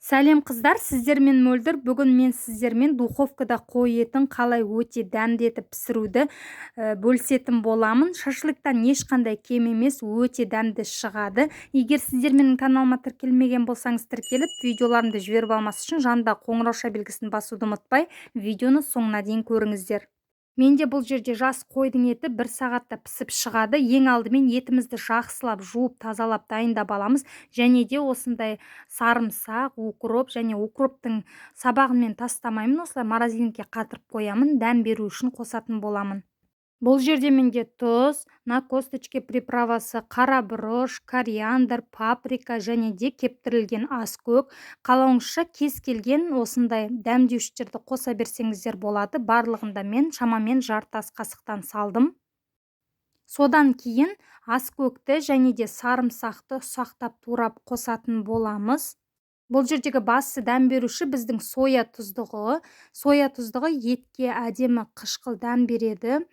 Сәлем қыздар, сіздермен мөлдір. Бүгін мен сіздермен духовкада қой етін қалай өте дәмді етіп пісіруді бөлісетін боламын. Шашлыктан ешқандай кем емес, өте дәмді шығады. Егер сіздер менің каналыма тіркелмеген болсаңыз, тіркеліп, видеоларымды жіберіп алмас үшін жанында қоңырауша белгісін басуды ұмытпай, видеоны соңына дейін көріңіздер. Менде бұл жерде жас қойдың еті 1 сағатта пісіп шығады. Ең алдымен етімізді жақсылап жуып, тазалап дайындап аламыз. Және де осындай сарымсақ, укроп және укроптың сабағын мен тастамаймын. Осылай морозилкаға қатырып қоямын. Дәм беру үшін қосатын боламын. Бұл жерде менде тұз, на косточке приправасы, қара бұрыш, кориандр, паприка және де кептірілген аскөк. Қалауыңызша кез келген осындай дәмдеуіштерді қоса берсеңіздер болады. Барлығында мен шамамен жарты ас қасықтан салдым. Содан кейін аскөкті және де сарымсақты ұсақтап турап қосатын боламыз. Бұл жердегі басты дәм беруші біздің соя тұздығы. Соя тұздығы етке әдемі қышқыл дәм береді.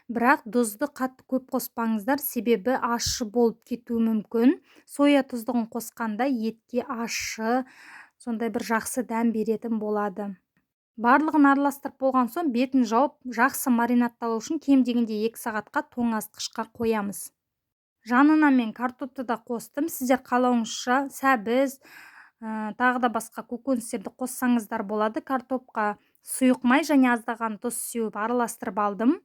Бірақ тұзды қатты көп қоспаңыздар, себебі ащы болып кетуі мүмкін. Соя тұздығын қосқанда етке ащы, сондай бір жақсы дәм беретін болады. Барлығын араластырып болған соң бетін жауып, жақсы маринадталу үшін кем дегенде 2 сағатқа тоңазытқышқа қоямыз. Жанына мен картопты да қостым. Сіздер қалауыңызша сәбіз, тағы да басқа көкөністерді қоссаңыздар болады. Картопқа сұйық май және аздаған тұз сеуіп араластырып алдым.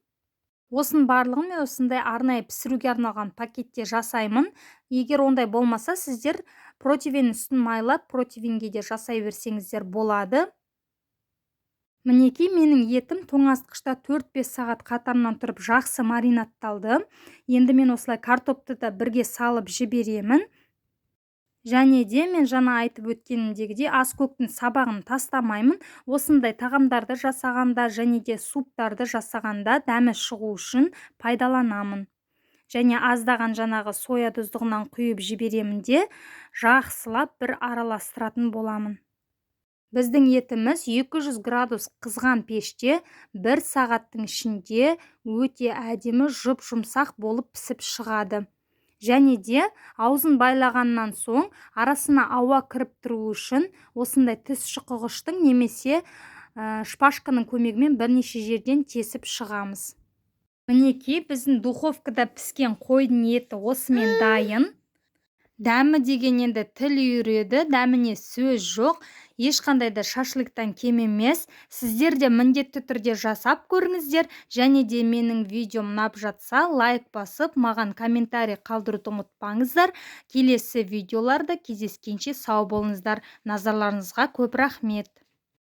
Осының барлығын мен осындай арнайы пісіруге арналған пакетте жасаймын. Егер ондай болмаса, сіздер противен үстін майлап, противенге де жасай берсеңіздер болады. Мінекей, менің етім тоңазытқышта 4-5 сағат қатарынан тұрып жақсы маринадталды. Енді мен осылай картопты да бірге салып жіберемін. Және де мен жаңа айтып өткенімдегідей аскөктің сабағын тастамаймын. Осындай тағамдарды жасағанда және де суптарды жасағанда дәмі шығу үшін пайдаланамын. Және аздаған жаңағы соя тұздығынан құйып жіберемін де жақсылап бір араластыратын боламын. Біздің етіміз 200 градус қызған пеште 1 сағаттың ішінде өте әдемі жұп-жұмсақ болып пісіп шығады. Және де аузын байлағаннан соң арасына ауа кіріп тұру үшін осындай тіс шұқығыштың немесе шпажканың көмегімен бірнеше жерден тесіп шығамыз. Мінекей, біздің духовкада піскен қойдың еті осымен дайын. Дәмі деген енді тіл үйіреді, дәміне сөз жоқ. Ешқандай да шашлыктан кем емес. Сіздер де міндетті түрде жасап көріңіздер. Және де менің видеом ұнап жатса, лайк басып, маған комментарий қалдыруды ұмытпаңыздар. Келесі видеоларда кездескенше сау болыңыздар. Назарларыңызға көп рахмет.